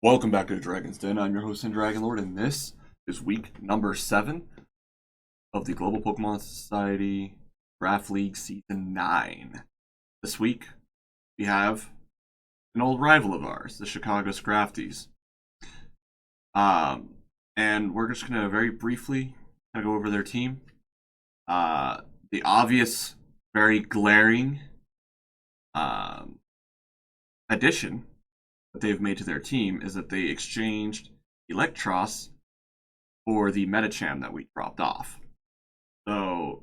Welcome back to Dragon's Den. I'm your host, SinDragonLord, and this is week number 7 of the Global Pokemon Society Draft League Season 9. This week, we have an old rival of ours, the Chicago Scrafties. And we're just going to very briefly go over their team. The obvious, very glaring addition that they've made to their team is that they exchanged Electros for the Medicham that we dropped off. So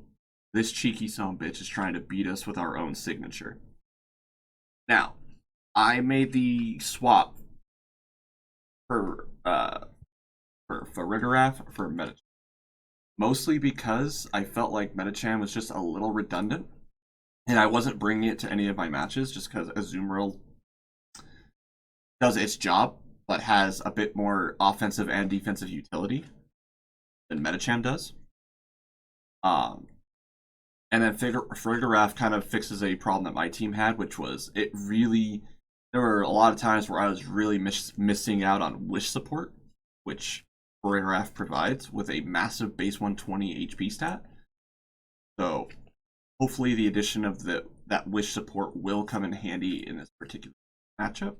this cheeky son-of-a-bitch is trying to beat us with our own signature. Now, I made the swap for Rigaraf for Medicham. Mostly because I felt like Medicham was just a little redundant. And I wasn't bringing it to any of my matches just because Azumarill does its job, but has a bit more offensive and defensive utility than Medicham does. And then Rigaraf kind of fixes a problem that my team had, which was there were a lot of times where I was really missing out on wish support, which Rigaraf provides with a massive base 120 HP stat. So hopefully the addition of that wish support will come in handy in this particular matchup.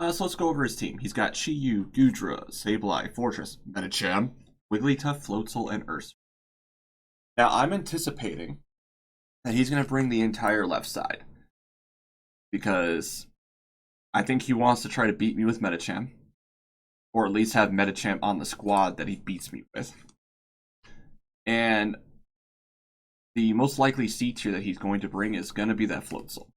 So let's go over his team. He's got Chi-Yu, Goodra, Sableye, Fortress, Medicham, Wigglytuff, Floatzel, and Ursa. Now, I'm anticipating that he's going to bring the entire left side, because I think he wants to try to beat me with Medicham, or at least have Medicham on the squad that he beats me with. And the most likely C tier that he's going to bring is going to be that Floatzel,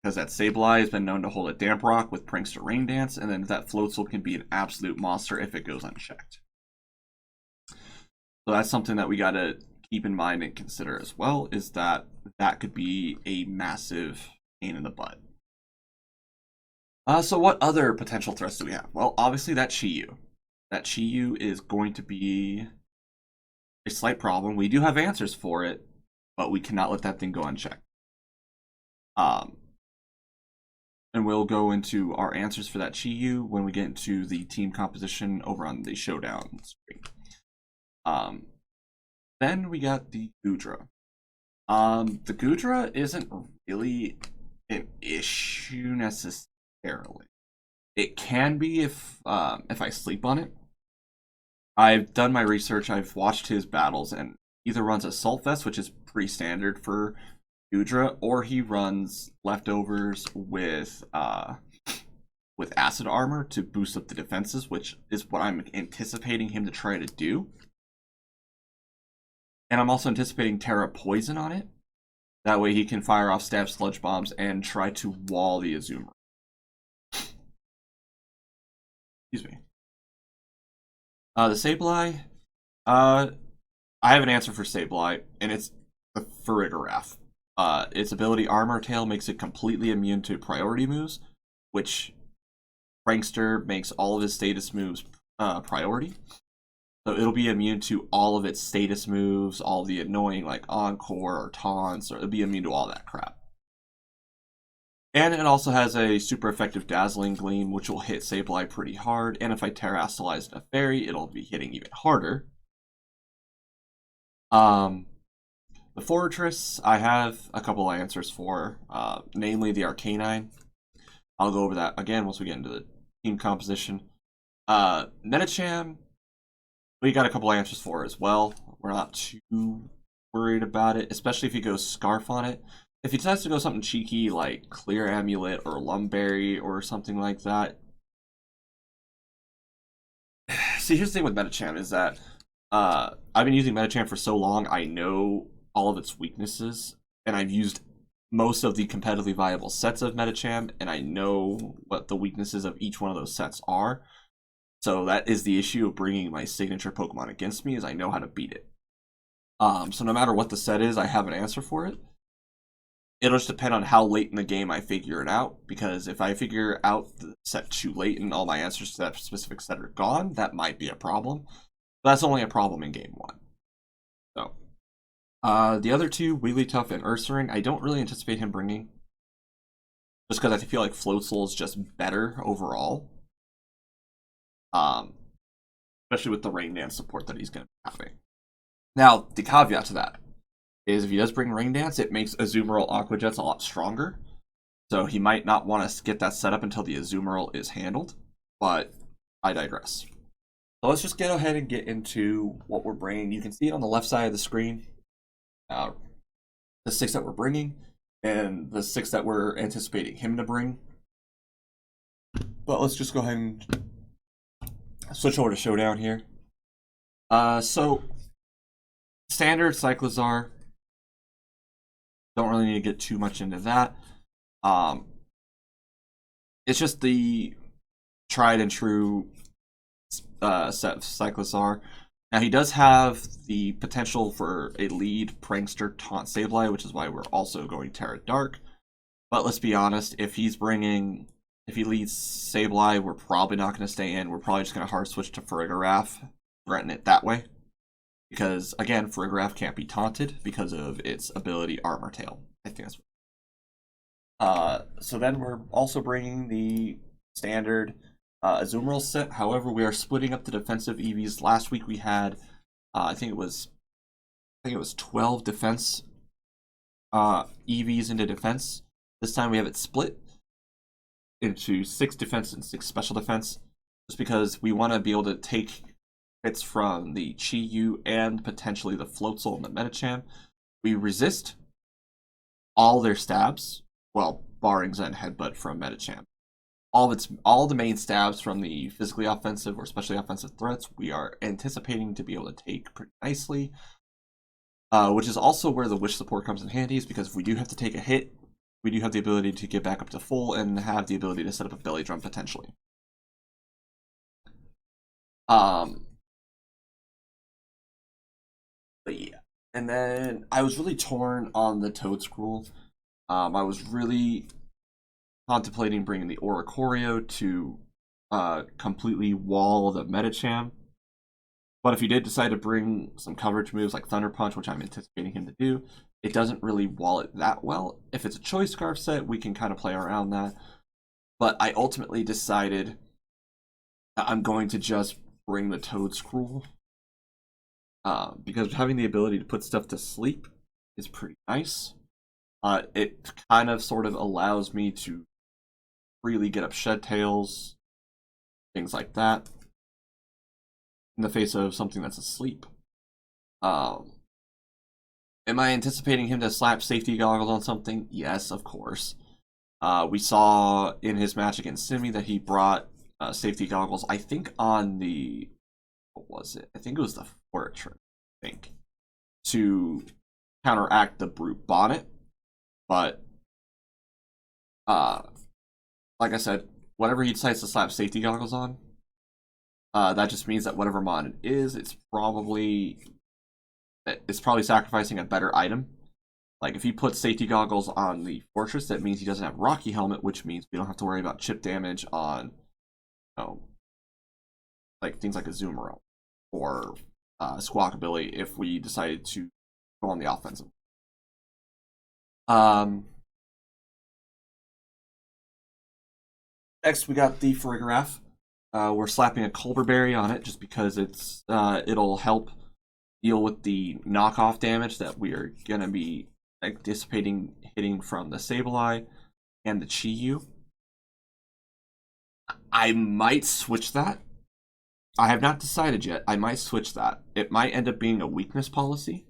because that Sableye has been known to hold a Damp Rock with Prankster Rain Dance, and then that Floatzel can be an absolute monster if it goes unchecked. So that's something that we got to keep in mind and consider as well, is that could be a massive pain in the butt. So what other potential threats do we have? Well, obviously that Chi-Yu. That Chi-Yu is going to be a slight problem. We do have answers for it, but we cannot let that thing go unchecked. And we'll go into our answers for that Chi-Yu when we get into the team composition over on the showdown screen. Then we got the Goodra. The Goodra isn't really an issue necessarily. It can be if I sleep on it. I've done my research, I've watched his battles, and either runs Assault Vest, which is pretty standard for Goodra, or he runs leftovers with acid armor to boost up the defenses, which is what I'm anticipating him to try to do. And I'm also anticipating Terra Poison on it. That way he can fire off Stab Sludge Bombs and try to wall the Azumarill. Excuse me. The Sableye, I have an answer for Sableye, and it's the Rigaraf. Its ability Armor Tail makes it completely immune to priority moves, which Prankster makes all of his status moves priority. So it'll be immune to all of its status moves, all the annoying like Encore or Taunts, or it'll be immune to all that crap. And it also has a super effective Dazzling Gleam, which will hit Sableye pretty hard, and if I Terrastalize a Fairy, it'll be hitting even harder. The Fortress, I have a couple of answers for, namely the Arcanine. I'll go over that again once we get into the team composition. Medicham, we got a couple of answers for as well. We're not too worried about it, especially if he goes Scarf on it. If he decides to go something cheeky like Clear Amulet or Lumberry or something like that. See, here's the thing with Medicham is that I've been using Medicham for so long, I know all of its weaknesses, and I've used most of the competitively viable sets of Medicham, and I know what the weaknesses of each one of those sets are. So that is the issue of bringing my signature Pokemon against me, is I know how to beat it. So no matter what the set is, I have an answer for it. It'll just depend on how late in the game I figure it out, because if I figure out the set too late and all my answers to that specific set are gone, that might be a problem. But that's only a problem in game 1. So the other two, Wigglytuff and Ursaring, I don't really anticipate him bringing, just because I feel like Floatzel is just better overall. Especially with the Rain Dance support that he's going to be having. Now, the caveat to that is if he does bring Rain Dance, it makes Azumarill Aqua Jets a lot stronger. So he might not want to get that set up until the Azumarill is handled, but I digress. So let's just get ahead and get into what we're bringing. You can see it on the left side of the screen, the 6 that we're bringing, and the 6 that we're anticipating him to bring. But let's just go ahead and switch over to Showdown here. So, standard Cyclizar. Don't really need to get too much into that. It's just the tried and true set of Cyclizar. Now, he does have the potential for a lead Prankster Taunt Sableye, which is why we're also going Terra Dark. But let's be honest, if he leads Sableye, we're probably not going to stay in. We're probably just going to hard switch to Farigiraf, threaten it that way. Because, again, Farigiraf can't be taunted because of its ability Armor Tail. I think that's so then we're also bringing the standard Azumarill set. However, we are splitting up the defensive EVs. Last week we had, I think it was 12 defense EVs into defense. This time we have it split into 6 defense and 6 special defense, just because we want to be able to take hits from the Chi-Yu and potentially the Floatzel and the Medicham. We resist all their stabs, well, barring Zen Headbutt from Medicham. All the main stabs from the physically offensive or especially offensive threats, we are anticipating to be able to take pretty nicely. Which is also where the Wish support comes in handy, is because if we do have to take a hit, we do have the ability to get back up to full and have the ability to set up a belly drum potentially. But yeah, and then I was really torn on the Toad Scroll. I was really contemplating bringing the Oricorio to completely wall the Medicham. But if he did decide to bring some coverage moves like Thunder Punch, which I'm anticipating him to do, it doesn't really wall it that well. If it's a Choice Scarf set, we can kind of play around that. But I ultimately decided that I'm going to just bring the Toad Scroll. Because having the ability to put stuff to sleep is pretty nice. It kind of sort of allows me to freely get up Shed Tails, things like that, in the face of something that's asleep. Am I anticipating him to slap safety goggles on something? Yes, of course. We saw in his match against Simi that he brought safety goggles, I think on the, what was it? I think it was the Fortress, I think, to counteract the Brute Bonnet. But, like I said, whatever he decides to slap safety goggles on, that just means that whatever mod it is, it's probably sacrificing a better item. Like, if he puts safety goggles on the Fortress, that means he doesn't have Rocky Helmet, which means we don't have to worry about chip damage on, like, things like Azumarill or Squawkabilly if we decided to go on the offensive. Next, we got the Farigiraf. We're slapping a Culberberry on it just because it'll help deal with the knockoff damage that we are going to be anticipating hitting from the Sableye and the Chi-Yu. I might switch that. I have not decided yet. I might switch that. It might end up being a weakness policy.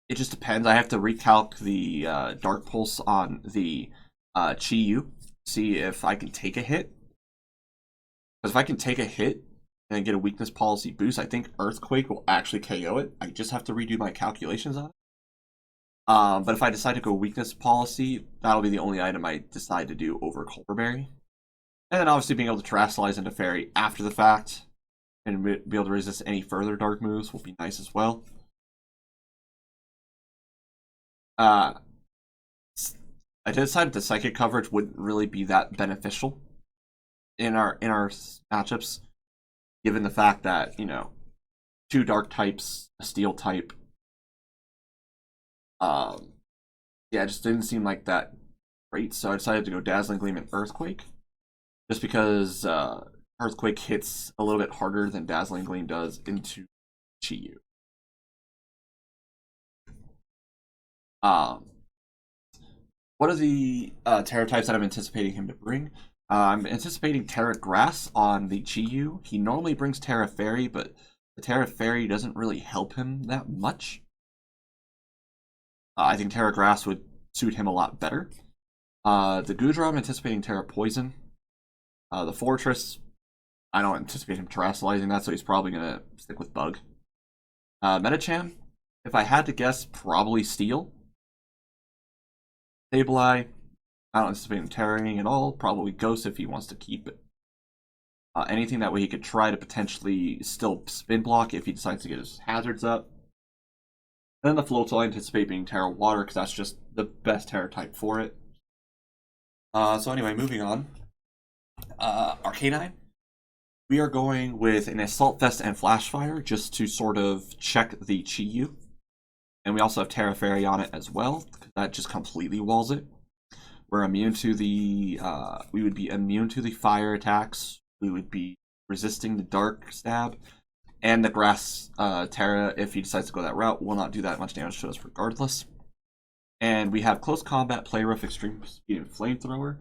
It just depends. I have to recalc the Dark Pulse on the Chi-Yu, see if I can take a hit. Because if I can take a hit and get a weakness policy boost, I think Earthquake will actually KO it. I just have to redo my calculations on it. But if I decide to go weakness policy, that'll be the only item I decide to do over Culberberry. And then obviously being able to Terastallize into Fairy after the fact and be able to resist any further dark moves will be nice as well. I decided the Psychic coverage wouldn't really be that beneficial in our matchups, given the fact that, 2 dark types, a steel type. Yeah, it just didn't seem like that great, so I decided to go Dazzling Gleam and Earthquake. Just because Earthquake hits a little bit harder than Dazzling Gleam does into Chi-Yu. What are the Terra types that I'm anticipating him to bring? I'm anticipating Terra Grass on the Chi-Yu. He normally brings Terra Fairy, but the Terra Fairy doesn't really help him that much. I think Terra Grass would suit him a lot better. The Goodra, I'm anticipating Terra Poison. The Fortress, I don't anticipate him terrestrializing that, so he's probably going to stick with Bug. Medicham, if I had to guess, probably Steel. Sableye, I don't anticipate him terroring at all. Probably Ghost if he wants to keep it. Anything that way he could try to potentially still spin block if he decides to get his hazards up. And then the Floatzel I anticipate being Terra Water because that's just the best Terra type for it. So anyway, moving on. Arcanine. We are going with an Assault Vest and Flash Fire just to sort of check the Chi-Yu. And we also have Terra Fairy on it as well. That just completely walls it. We're immune to the we would be immune to the fire attacks. We would be resisting the dark stab. And the grass Terra, if he decides to go that route, will not do that much damage to us regardless. And we have close combat, play rough, extreme speed, and flamethrower.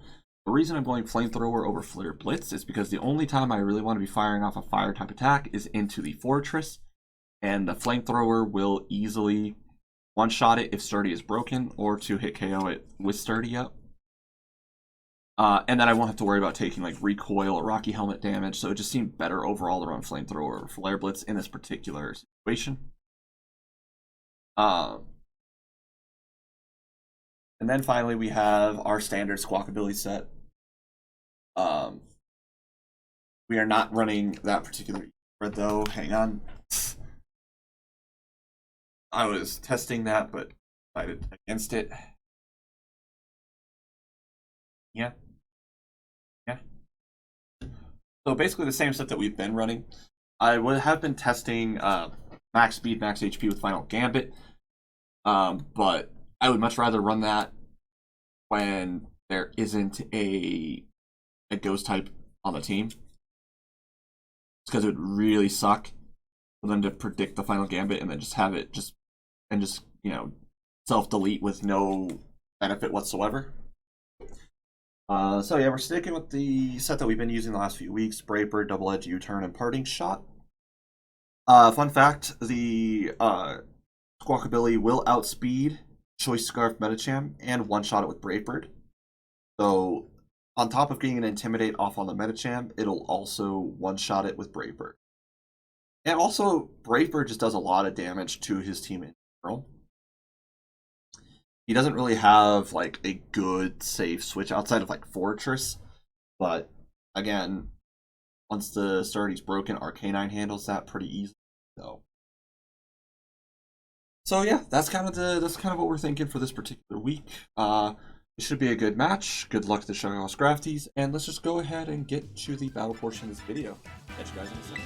The reason I'm going flamethrower over flare blitz is because the only time I really want to be firing off a fire type attack is into the fortress. And the flamethrower will easily one-shot it if Sturdy is broken, or to hit KO it with Sturdy up. And then I won't have to worry about taking like recoil or Rocky Helmet damage, so it just seemed better overall to run Flamethrower or Flare Blitz in this particular situation. And then finally we have our standard Squawkabilly set. We are not running that particular spread though, hang on. I was testing that, but decided against it. Yeah. So basically the same set that we've been running. I would have been testing max speed, max HP with Final Gambit, but I would much rather run that when there isn't a ghost type on the team. Because it would really suck for them to predict the Final Gambit and then just have it just you know, self-delete with no benefit whatsoever. So yeah, we're sticking with the set that we've been using the last few weeks: Brave Bird, Double Edge, U-Turn, and Parting Shot. Fun fact: the Squawkabilly will outspeed Choice Scarf Medicham and one-shot it with Brave Bird. So on top of getting an Intimidate off on the Medicham, it'll also one-shot it with Brave Bird. And also, Brave Bird just does a lot of damage to his team in general. He doesn't really have like a good safe switch outside of like Fortress, but again, once the Sturdy's broken, Arcanine handles that pretty easily. So yeah, that's kind of what we're thinking for this particular week. It should be a good match. Good luck to the Chicago Scrafties, and let's just go ahead and get to the battle portion of this video. Catch you guys in a second.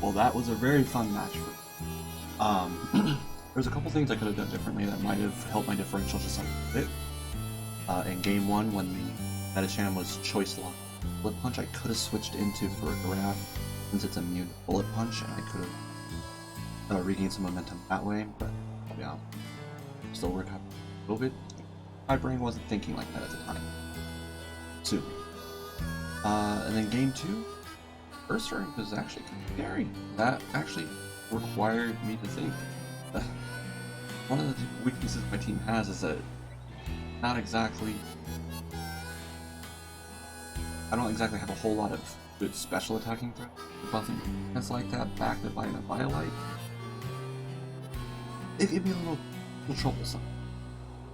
Well, that was a very fun match for me. There's a couple things I could have done differently that might have helped my differential just a little bit. In game 1, when the Metacham was choice locked bullet punch, I could have switched into for a grab since it's immune to bullet punch, and I could have regained some momentum that way, but I'll be honest, still work out a little bit. My brain wasn't thinking like that at the time. Soon. And then game 2, first strike was actually kind of scary. That actually required me to think. One of the weaknesses my team has is that I don't exactly have a whole lot of good special attacking threat. Buffing defense like that, backed up by an Violite. It can be a little troublesome.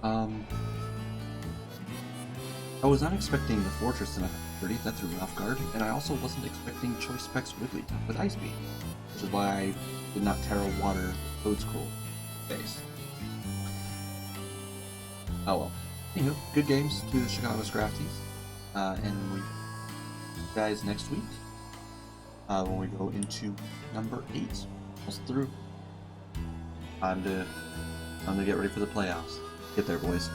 I was not expecting the Fortress to not have 30, that threw me off guard, and I also wasn't expecting Choice Specs Wigglytuff with Ice Beam, which is why I did not Terra Water Toad Scroll base. Oh well. Anywho, good games to the Chicago Scrafties, and we guys next week when we go into number 8. Almost through. Time to get ready for the playoffs. Get there, boys.